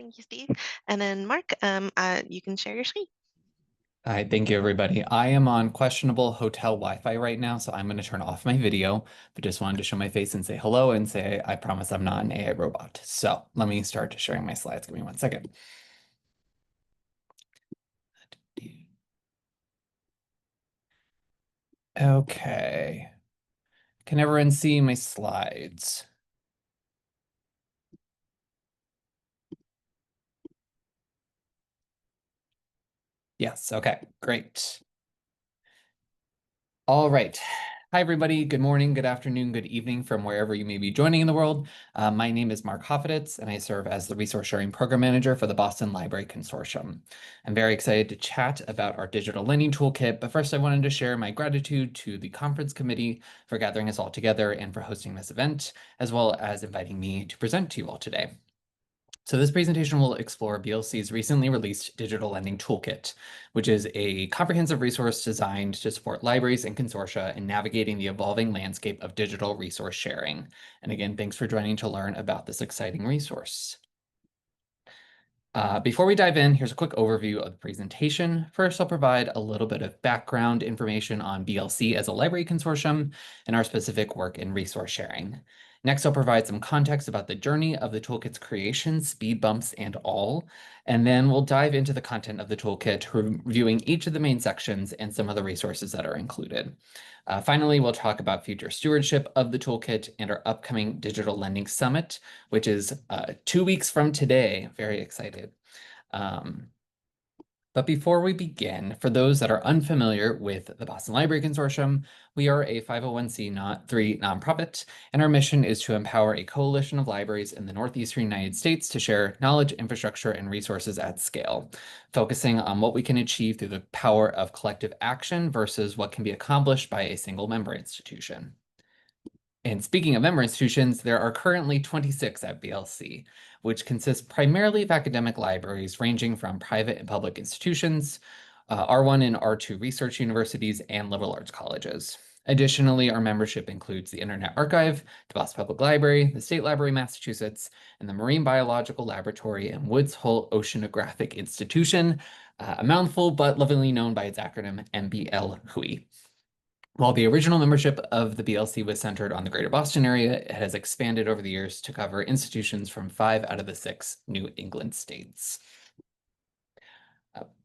Thank you, Steve. And then Mark, you can share your screen. All right, thank you, everybody. I am on questionable hotel Wi-Fi right now, so I'm going to turn off my video, but just wanted to show my face and say hello and say I promise I'm not an AI robot. So let me start sharing my slides. Give me 1 second. Okay. Can everyone see my slides? Yes, okay, great. All right. Hi, everybody. Good morning, good afternoon, good evening from wherever you may be joining in the world. My name is Marc Hoffeditz, and I serve as the Resource Sharing Program Manager for the Boston Library Consortium. I'm very excited to chat about our Digital Lending Toolkit, but first I wanted to share my gratitude to the conference committee for gathering us all together and for hosting this event, as well as inviting me to present to you all today. So this presentation will explore BLC's recently released Digital Lending Toolkit, which is a comprehensive resource designed to support libraries and consortia in navigating the evolving landscape of digital resource sharing. And again, thanks for joining to learn about this exciting resource. Before we dive in, here's a quick overview of the presentation. First, I'll provide a little bit of background information on BLC as a library consortium and our specific work in resource sharing. Next, I'll provide some context about the journey of the toolkit's creation, speed bumps, and all. And then we'll dive into the content of the toolkit, reviewing each of the main sections and some of the resources that are included. Finally, we'll talk about future stewardship of the toolkit and our upcoming Digital Lending Summit, which is 2 weeks from today. Very excited. But before we begin, for those that are unfamiliar with the Boston Library Consortium, we are a 501(c)(3) nonprofit, and our mission is to empower a coalition of libraries in the Northeastern United States to share knowledge, infrastructure, and resources at scale, focusing on what we can achieve through the power of collective action versus what can be accomplished by a single member institution. And speaking of member institutions, there are currently 26 at BLC, which consists primarily of academic libraries ranging from private and public institutions, R1 and R2 research universities, and liberal arts colleges. Additionally, our membership includes the Internet Archive, the Boston Public Library, the State Library, Massachusetts, and the Marine Biological Laboratory and Woods Hole Oceanographic Institution, a mouthful but lovingly known by its acronym MBL-HUI. While the original membership of the BLC was centered on the greater Boston area, it has expanded over the years to cover institutions from 5 out of the 6 New England states.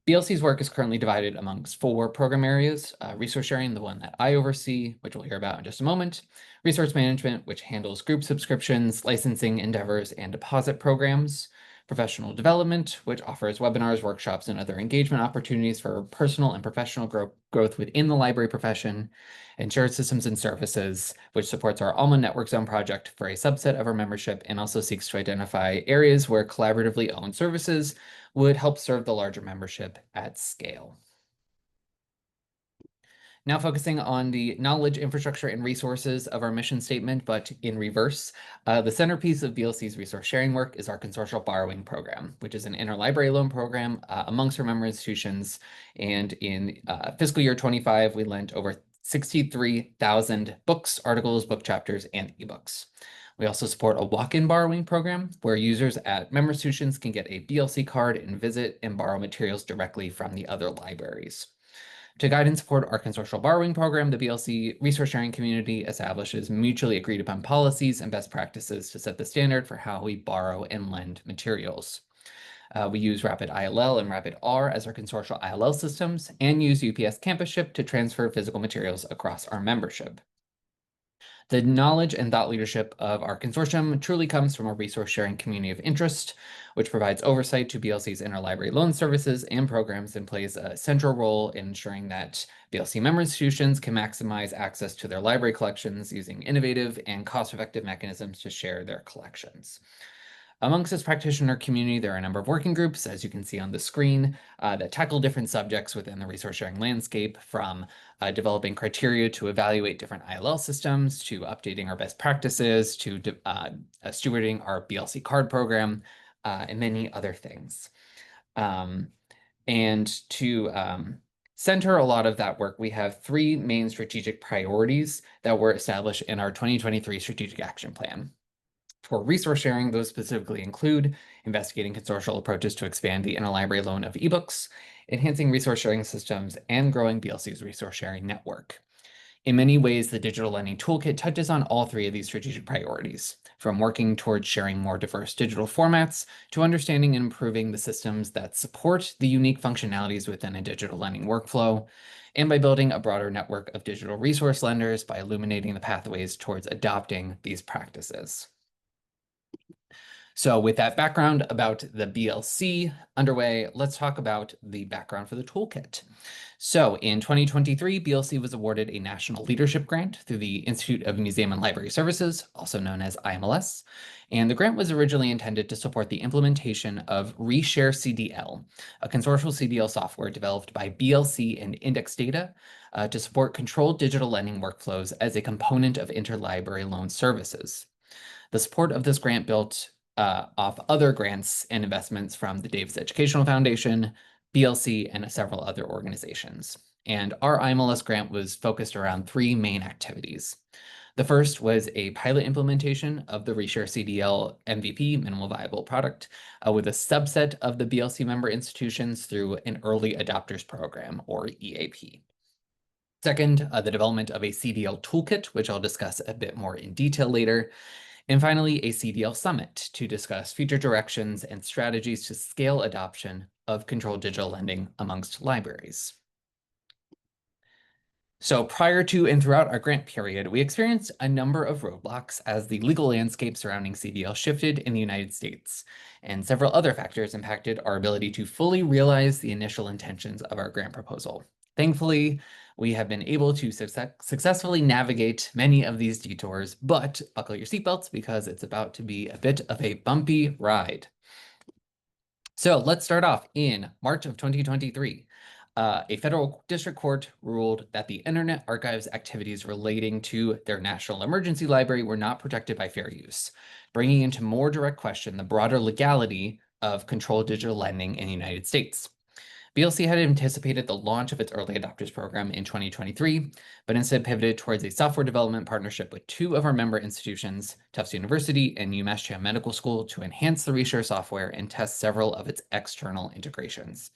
BLC's work is currently divided amongst 4 program areas: resource sharing, the one that I oversee, which we'll hear about in just a moment; resource management, which handles group subscriptions, licensing endeavors, and deposit programs; professional development, which offers webinars, workshops, and other engagement opportunities for personal and professional growth within the library profession; and shared systems and services, which supports our Alma Network Zone project for a subset of our membership and also seeks to identify areas where collaboratively owned services would help serve the larger membership at scale. Now focusing on the knowledge, infrastructure, and resources of our mission statement, but in reverse, the centerpiece of BLC's resource sharing work is our consortial borrowing program, which is an interlibrary loan program amongst our member institutions. And in fiscal year 25, we lent over 63,000 books, articles, book chapters, and ebooks. We also support a walk-in borrowing program where users at member institutions can get a BLC card and visit and borrow materials directly from the other libraries. To guide and support our consortial borrowing program, the BLC resource sharing community establishes mutually agreed upon policies and best practices to set the standard for how we borrow and lend materials. We use Rapid ILL and Rapid R as our consortial ILL systems and use UPS Campus Ship to transfer physical materials across our membership. The knowledge and thought leadership of our consortium truly comes from a resource sharing community of interest, which provides oversight to BLC's interlibrary loan services and programs and plays a central role in ensuring that BLC member institutions can maximize access to their library collections using innovative and cost-effective mechanisms to share their collections. Amongst this practitioner community, there are a number of working groups, as you can see on the screen, that tackle different subjects within the resource sharing landscape, from developing criteria to evaluate different ILL systems, to updating our best practices, to stewarding our BLC card program, and many other things. And to center a lot of that work, we have 3 main strategic priorities that were established in our 2023 Strategic Action Plan. For resource sharing, those specifically include investigating consortial approaches to expand the interlibrary loan of ebooks, enhancing resource sharing systems, and growing BLC's resource sharing network. In many ways, the Digital Lending Toolkit touches on all three of these strategic priorities, from working towards sharing more diverse digital formats to understanding and improving the systems that support the unique functionalities within a digital lending workflow, and by building a broader network of digital resource lenders by illuminating the pathways towards adopting these practices. So with that background about the BLC underway, let's talk about the background for the toolkit. So in 2023, BLC was awarded a National Leadership Grant through the Institute of Museum and Library Services, also known as IMLS. And the grant was originally intended to support the implementation of Reshare CDL, a consortial CDL software developed by BLC and Index Data to support controlled digital lending workflows as a component of interlibrary loan services. The support of this grant built off other grants and investments from the Davis Educational Foundation, BLC, and several other organizations. And our IMLS grant was focused around three main activities. The first was a pilot implementation of the Reshare CDL MVP, minimal viable product, with a subset of the BLC member institutions through an early adopters program, or EAP. Second, the development of a CDL toolkit, which I'll discuss a bit more in detail later. And finally, a CDL summit to discuss future directions and strategies to scale adoption of controlled digital lending amongst libraries. So prior to and throughout our grant period, we experienced a number of roadblocks as the legal landscape surrounding CDL shifted in the United States, and several other factors impacted our ability to fully realize the initial intentions of our grant proposal. Thankfully, we have been able to successfully navigate many of these detours, but buckle your seatbelts because it's about to be a bit of a bumpy ride. So let's start off in March of 2023. A federal district court ruled that the Internet Archive's activities relating to their national emergency library were not protected by fair use, bringing into more direct question the broader legality of controlled digital lending in the United States. BLC had anticipated the launch of its early adopters program in 2023, but instead pivoted towards a software development partnership with two of our member institutions, Tufts University and UMass Chan Medical School, to enhance the Reshare software and test several of its external integrations.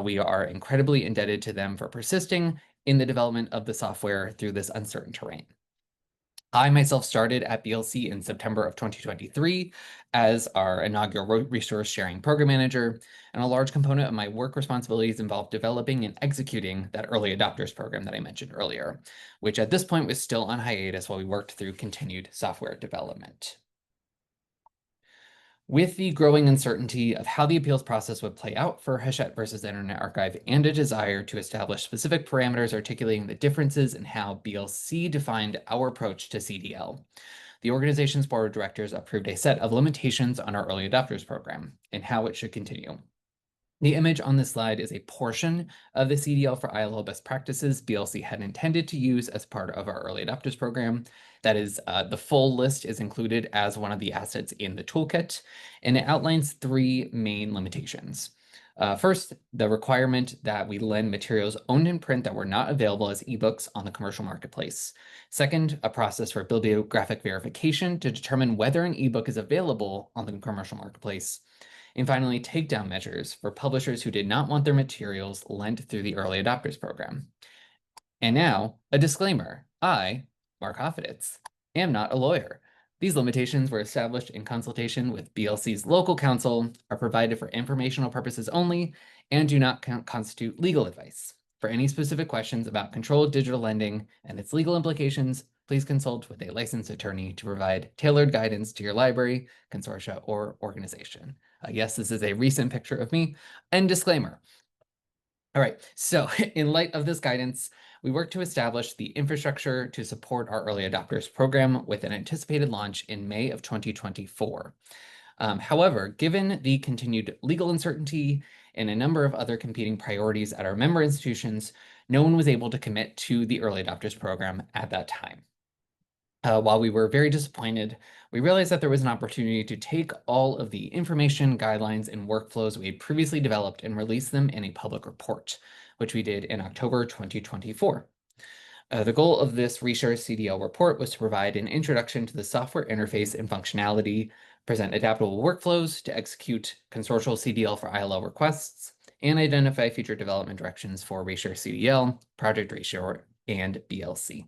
We are incredibly indebted to them for persisting in the development of the software through this uncertain terrain. I myself started at BLC in September of 2023 as our inaugural resource sharing program manager, and a large component of my work responsibilities involved developing and executing that early adopters program that I mentioned earlier, which at this point was still on hiatus while we worked through continued software development. With the growing uncertainty of how the appeals process would play out for Hachette versus Internet Archive and a desire to establish specific parameters articulating the differences in how BLC defined our approach to CDL, the organization's board of directors approved a set of limitations on our early adopters program and how it should continue. The image on this slide is a portion of the CDL for ILO best practices BLC had intended to use as part of our early adopters program. That is, the full list is included as one of the assets in the toolkit, and it outlines three main limitations. First, the requirement that we lend materials owned in print that were not available as ebooks on the commercial marketplace. Second, a process for bibliographic verification to determine whether an ebook is available on the commercial marketplace. And finally, takedown measures for publishers who did not want their materials lent through the early adopters program. And now, a disclaimer. I, Marc Hoffeditz, am not a lawyer. These limitations were established in consultation with BLC's local counsel, are provided for informational purposes only, and do not constitute legal advice. For any specific questions about controlled digital lending and its legal implications, please consult with a licensed attorney to provide tailored guidance to your library, consortia, or organization. Yes, this is a recent picture of me. And disclaimer. All right, so in light of this guidance, we worked to establish the infrastructure to support our early adopters program with an anticipated launch in May of 2024. However, given the continued legal uncertainty and a number of other competing priorities at our member institutions, no one was able to commit to the early adopters program at that time. While we were very disappointed, we realized that there was an opportunity to take all of the information, guidelines, and workflows we had previously developed and release them in a public report, which we did in October 2024. The goal of this Reshare CDL report was to provide an introduction to the software interface and functionality, present adaptable workflows to execute consortial CDL for ILL requests, and identify future development directions for Reshare CDL, Project Reshare, and BLC.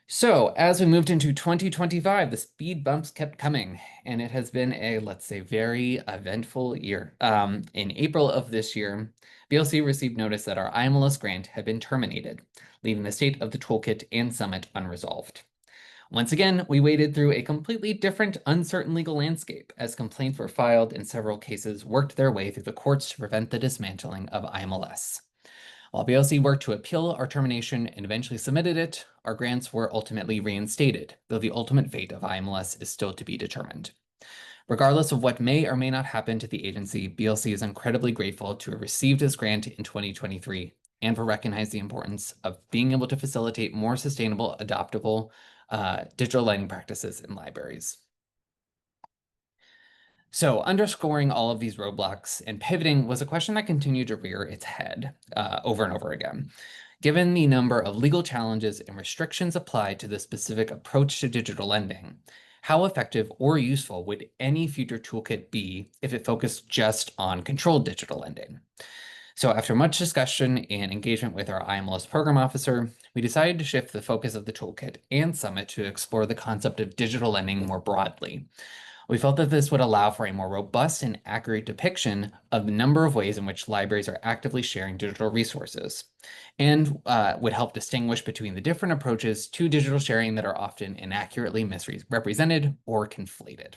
So as we moved into 2025, the speed bumps kept coming, and it has been a, let's say, very eventful year. In April of this year, BLC received notice that our IMLS grant had been terminated, leaving the state of the toolkit and summit unresolved. Once again, we waded through a completely different, uncertain legal landscape as complaints were filed and several cases worked their way through the courts to prevent the dismantling of IMLS. While BLC worked to appeal our termination and eventually submitted it, our grants were ultimately reinstated, though the ultimate fate of IMLS is still to be determined. Regardless of what may or may not happen to the agency, BLC is incredibly grateful to have received this grant in 2023 and for recognize the importance of being able to facilitate more sustainable, adoptable digital lending practices in libraries. So underscoring all of these roadblocks and pivoting was a question that continued to rear its head over and over again. Given the number of legal challenges and restrictions applied to the specific approach to digital lending, how effective or useful would any future toolkit be if it focused just on controlled digital lending? So after much discussion and engagement with our IMLS program officer, we decided to shift the focus of the toolkit and summit to explore the concept of digital lending more broadly. We felt that this would allow for a more robust and accurate depiction of the number of ways in which libraries are actively sharing digital resources, and would help distinguish between the different approaches to digital sharing that are often inaccurately misrepresented or conflated.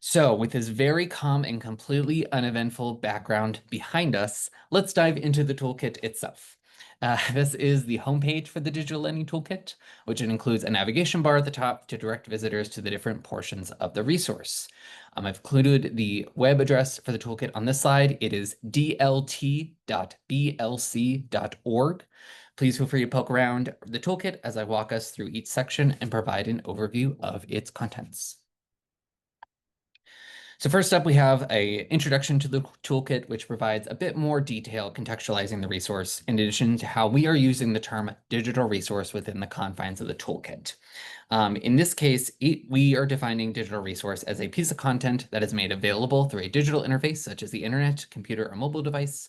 So with this very calm and completely uneventful background behind us, let's dive into the toolkit itself. This is the homepage for the Digital Lending Toolkit, which includes a navigation bar at the top to direct visitors to the different portions of the resource. I've included the web address for the toolkit on this slide. It is dlt.blc.org. Please feel free to poke around the toolkit as I walk us through each section and provide an overview of its contents. So first up, we have an introduction to the toolkit, which provides a bit more detail contextualizing the resource, in addition to how we are using the term digital resource within the confines of the toolkit. In this case, we are defining digital resource as a piece of content that is made available through a digital interface, such as the internet, computer, or mobile device.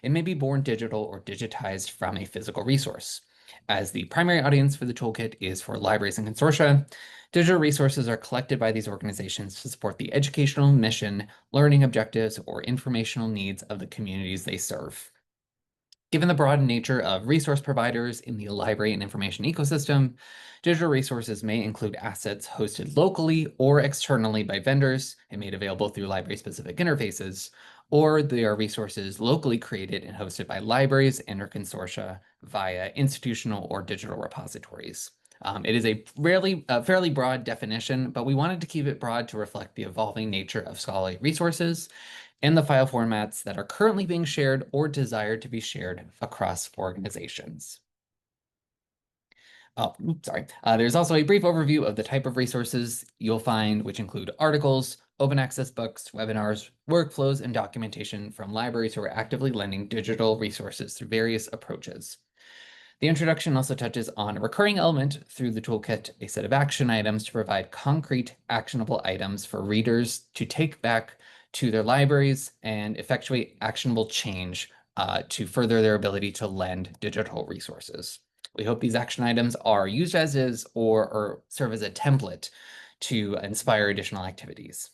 It may be born digital or digitized from a physical resource. As the primary audience for the toolkit is for libraries and consortia, digital resources are collected by these organizations to support the educational mission, learning objectives, or informational needs of the communities they serve. Given the broad nature of resource providers in the library and information ecosystem, digital resources may include assets hosted locally or externally by vendors and made available through library-specific interfaces, or they are resources locally created and hosted by libraries and or consortia via institutional or digital repositories. It is a fairly broad definition, but we wanted to keep it broad to reflect the evolving nature of scholarly resources and the file formats that are currently being shared or desired to be shared across organizations. Oh, sorry. There's also a brief overview of the type of resources you'll find, which include articles, open access books, webinars, workflows, and documentation from libraries who are actively lending digital resources through various approaches. The introduction also touches on a recurring element through the toolkit, a set of action items to provide concrete, actionable items for readers to take back to their libraries and effectuate actionable change to further their ability to lend digital resources. We hope these action items are used as is or serve as a template to inspire additional activities.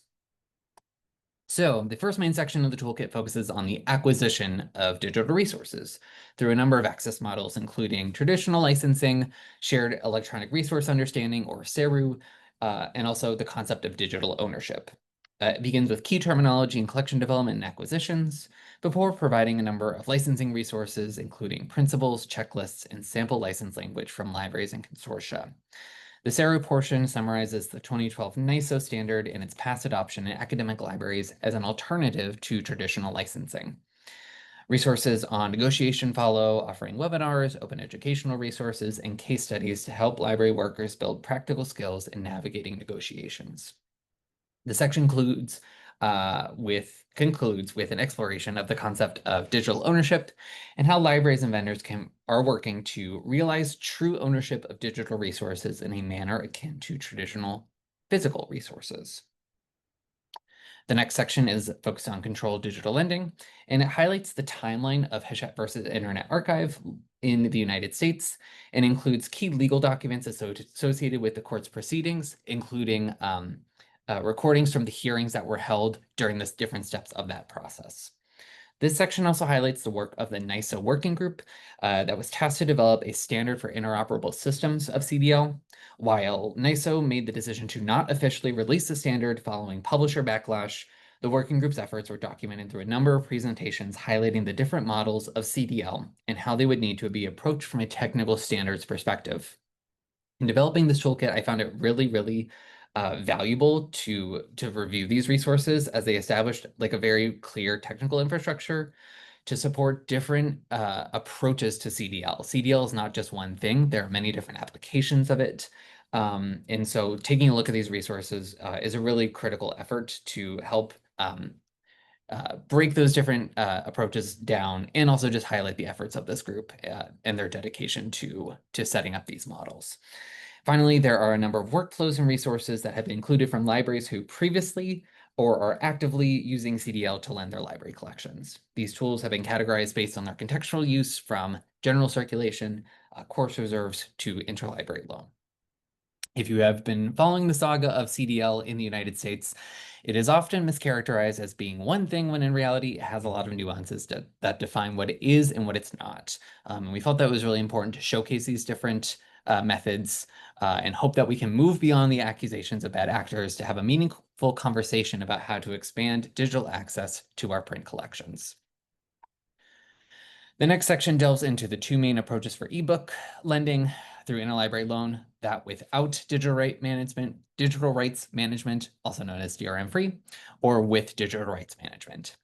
So the first main section of the toolkit focuses on the acquisition of digital resources through a number of access models, including traditional licensing, shared electronic resource understanding, or SERU, and also the concept of digital ownership. It begins with key terminology and collection development and acquisitions, before providing a number of licensing resources, including principles, checklists, and sample license language from libraries and consortia. The SERU portion summarizes the 2012 NISO standard and its past adoption in academic libraries as an alternative to traditional licensing. Resources on negotiation follow, offering webinars, open educational resources, and case studies to help library workers build practical skills in navigating negotiations. The section includes concludes with an exploration of the concept of digital ownership and how libraries and vendors are working to realize true ownership of digital resources in a manner akin to traditional physical resources. The next section is focused on controlled digital lending, and it highlights the timeline of Hachette versus Internet Archive in the United States and includes key legal documents associated with the court's proceedings, including recordings from the hearings that were held during the different steps of that process. This section also highlights the work of the NISO working group that was tasked to develop a standard for interoperable systems of CDL. While NISO made the decision to not officially release the standard following publisher backlash, the working group's efforts were documented through a number of presentations highlighting the different models of CDL and how they would need to be approached from a technical standards perspective. In developing this toolkit, I found it really valuable to review these resources as they established like a very clear technical infrastructure to support different approaches to CDL. CDL is not just one thing. There are many different applications of it. And so taking a look at these resources is a really critical effort to help break those different approaches down and also just highlight the efforts of this group and their dedication to setting up these models. Finally, there are a number of workflows and resources that have been included from libraries who previously or are actively using CDL to lend their library collections. These tools have been categorized based on their contextual use from general circulation, course reserves to interlibrary loan. If you have been following the saga of CDL in the United States, it is often mischaracterized as being one thing when in reality it has a lot of nuances that define what it is and what it's not. And we felt that was really important to showcase these different methods and hope that we can move beyond the accusations of bad actors to have a meaningful conversation about how to expand digital access to our print collections. The next section delves into the two main approaches for ebook lending through interlibrary loan, that without digital rights management, also known as DRM-free, or with digital rights management.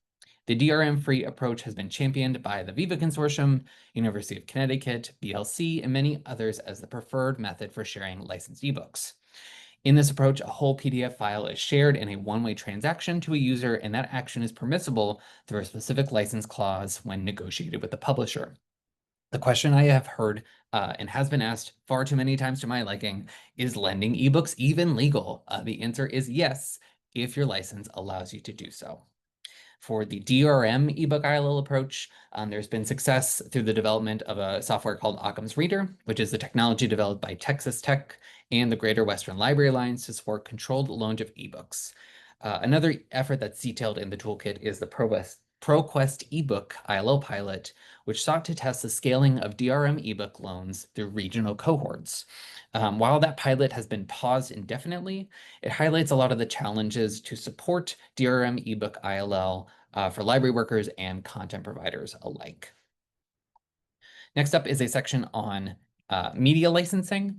The DRM-free approach has been championed by the Viva Consortium, University of Connecticut, BLC, and many others as the preferred method for sharing licensed ebooks. In this approach, a whole PDF file is shared in a one-way transaction to a user, and that action is permissible through a specific license clause when negotiated with the publisher. The question I have heard and has been asked far too many times to my liking, is lending ebooks even legal? The answer is yes, if your license allows you to do so. For the DRM ebook ILL approach, there's been success through the development of a software called Occam's Reader, which is the technology developed by Texas Tech and the Greater Western Library Alliance to support controlled loan of ebooks. Another effort that's detailed in the toolkit is the ProQuest ebook ILO pilot, which sought to test the scaling of DRM ebook loans through regional cohorts. While that pilot has been paused indefinitely, it highlights a lot of the challenges to support DRM ebook ILL for library workers and content providers alike. Next up is a section on media licensing,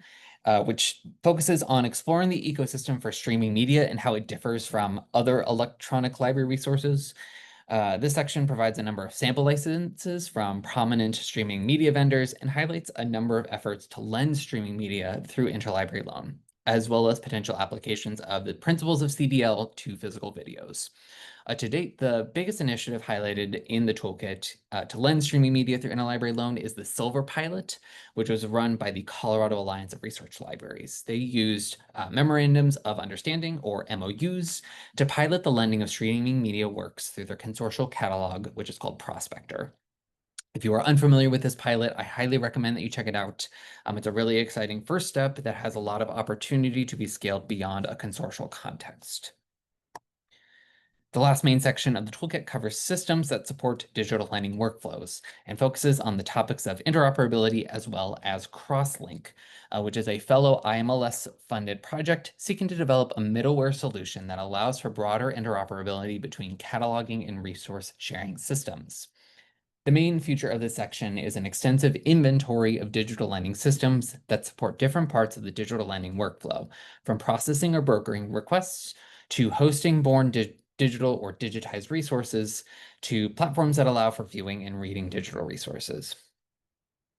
which focuses on exploring the ecosystem for streaming media and how it differs from other electronic library resources. This section provides a number of sample licenses from prominent streaming media vendors and highlights a number of efforts to lend streaming media through interlibrary loan, as well as potential applications of the principles of CDL to physical videos. To date, the biggest initiative highlighted in the toolkit to lend streaming media through interlibrary loan is the Silver Pilot, which was run by the Colorado Alliance of Research Libraries. They used memorandums of understanding, or MOUs, to pilot the lending of streaming media works through their consortial catalog, which is called Prospector. If you are unfamiliar with this pilot, I highly recommend that you check it out. It's a really exciting first step that has a lot of opportunity to be scaled beyond a consortial context. The last main section of the toolkit covers systems that support digital lending workflows and focuses on the topics of interoperability as well as Crosslink, which is a fellow IMLS-funded project seeking to develop a middleware solution that allows for broader interoperability between cataloging and resource sharing systems. The main feature of this section is an extensive inventory of digital lending systems that support different parts of the digital lending workflow, from processing or brokering requests to hosting born digital or digitized resources to platforms that allow for viewing and reading digital resources.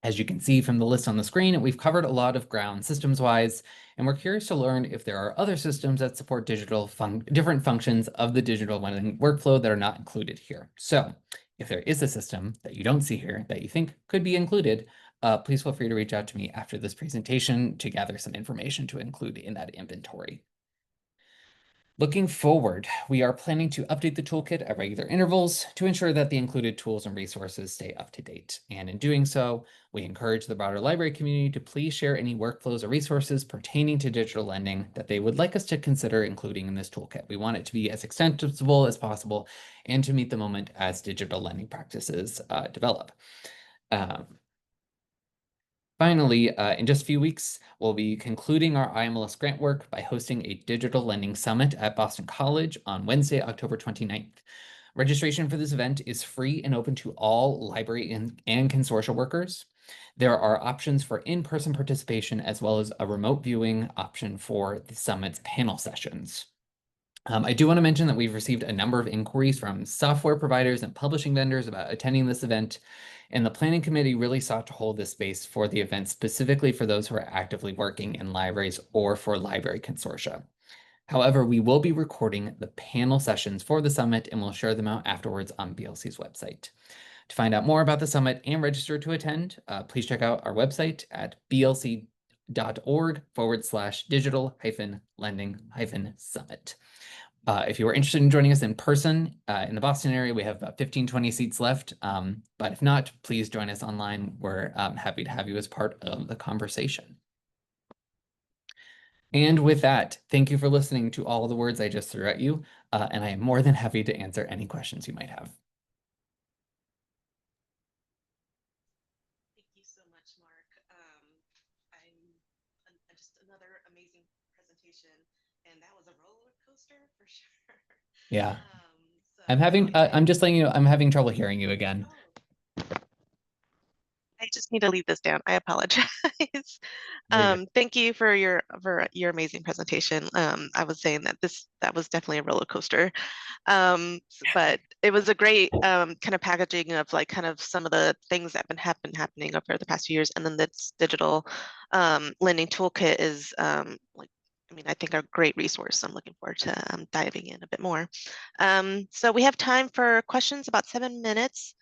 As you can see from the list on the screen, we've covered a lot of ground systems-wise, and we're curious to learn if there are other systems that support different functions of the digital lending workflow that are not included here. So if there is a system that you don't see here that you think could be included, please feel free to reach out to me after this presentation to gather some information to include in that inventory. Looking forward, we are planning to update the toolkit at regular intervals to ensure that the included tools and resources stay up to date. And in doing so, we encourage the broader library community to please share any workflows or resources pertaining to digital lending that they would like us to consider including in this toolkit. We want it to be as extensible as possible and to meet the moment as digital lending practices develop. Finally, in just a few weeks, we'll be concluding our IMLS grant work by hosting a digital lending summit at Boston College on Wednesday, October 29th. Registration for this event is free and open to all library and consortia workers. There are options for in-person participation as well as a remote viewing option for the summit's panel sessions. I do want to mention that we've received a number of inquiries from software providers and publishing vendors about attending this event, and the planning committee really sought to hold this space for the event specifically for those who are actively working in libraries or for library consortia. However, we will be recording the panel sessions for the summit and we'll share them out afterwards on BLC's website. To find out more about the summit and register to attend, please check out our website at blc.org/digital-lending-summit. If you are interested in joining us in person in the Boston area, we have about 15-20 seats left. But if not, please join us online. We're happy to have you as part of the conversation. And with that, thank you for listening to all the words I just threw at you. And I am more than happy to answer any questions you might have. Thank you so much, Mark. Just another amazing presentation, and that was a roller coaster for sure. Yeah. So I'm just letting you know, I'm having trouble hearing you again. oh, I just need to leave this down. I apologize. Very good. Thank you for your amazing presentation. I was saying that that was definitely a roller coaster. But it was a great kind of packaging of like kind of some of the things that have been happening over the past few years. And then this digital lending toolkit is like, I mean, I think a great resource. I'm looking forward to diving in a bit more. So we have time for questions, about 7 minutes.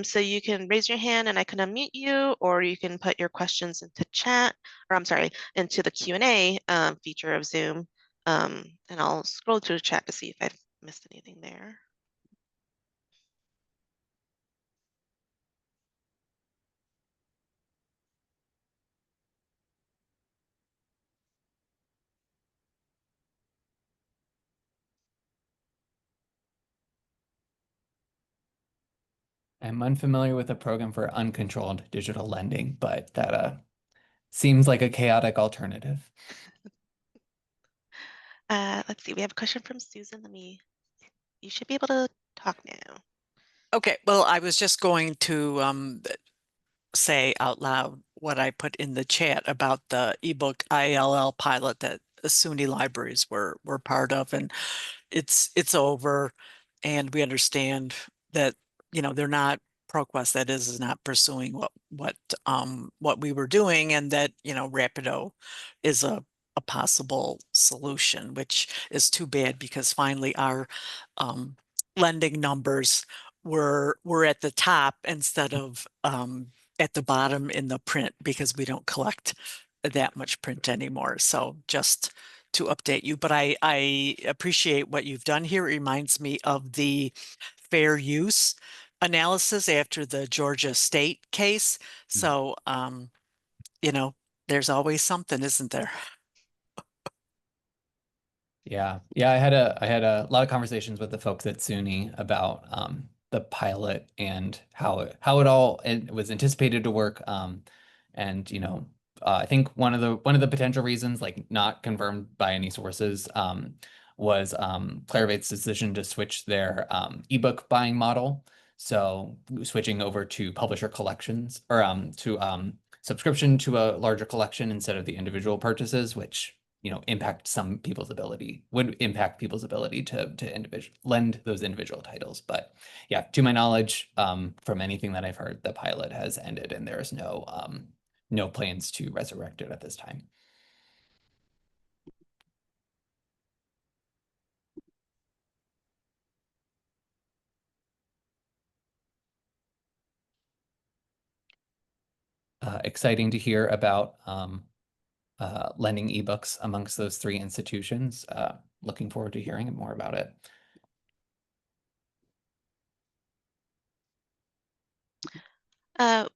So you can raise your hand and I can unmute you, or you can put your questions into chat, or I'm sorry, into the Q&A feature of Zoom. And I'll scroll through the chat to see if I've missed anything there. I'm unfamiliar with a program for uncontrolled digital lending, but that seems like a chaotic alternative. Let's see, we have a question from Susan. You should be able to talk now. Okay, well, I was just going to say out loud what I put in the chat about the ebook ILL pilot that the SUNY libraries were part of, and it's over, and we understand that they're not ProQuest, that is not pursuing what we were doing, and that Rapido is a possible solution, which is too bad because finally our lending numbers were at the top instead of at the bottom in the print, because we don't collect that much print anymore. So just to update you, but I appreciate what you've done here. It reminds me of the fair use analysis after the Georgia State case. So, there's always something, isn't there? Yeah, I had a lot of conversations with the folks at SUNY about the pilot and how it all was anticipated to work. And I think one of the potential reasons, like not confirmed by any sources, was Clarivate's decision to switch their ebook buying model. So switching over to publisher collections, or to subscription to a larger collection instead of the individual purchases, which impact some people's ability, would impact people's ability to lend those individual titles. But yeah, to my knowledge, from anything that I've heard, the pilot has ended and there is no plans to resurrect it at this time. Exciting to hear about lending ebooks amongst those 3 institutions. Looking forward to hearing more about it.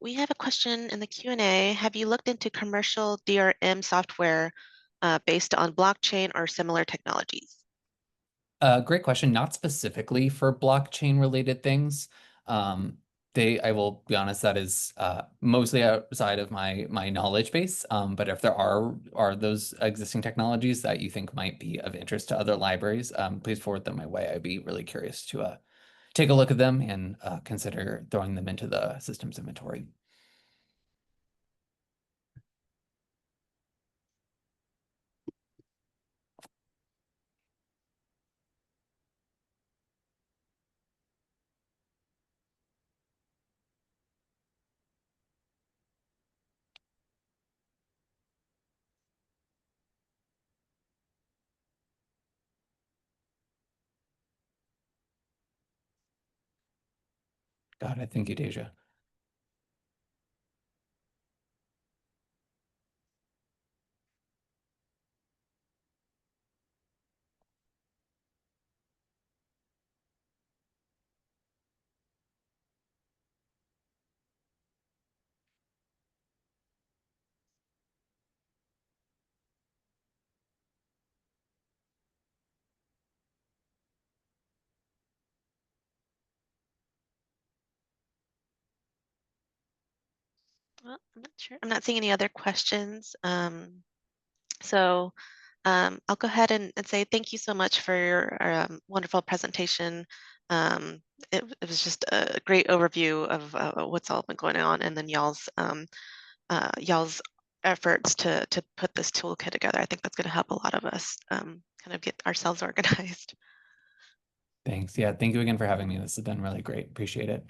We have a question in the Q&A. Have you looked into commercial DRM software based on blockchain or similar technologies? Great question. Not specifically for blockchain related things. I will be honest, that is mostly outside of my knowledge base. But if there are those existing technologies that you think might be of interest to other libraries, please forward them my way. I'd be really curious to take a look at them and consider throwing them into the systems inventory. Got it. Thank you, Deja. Well, I'm not sure. I'm not seeing any other questions. So I'll go ahead and say thank you so much for your wonderful presentation. It was just a great overview of what's all been going on, and then y'all's efforts to put this toolkit together. I think that's going to help a lot of us kind of get ourselves organized. Thanks. Yeah, thank you again for having me. This has been really great. Appreciate it.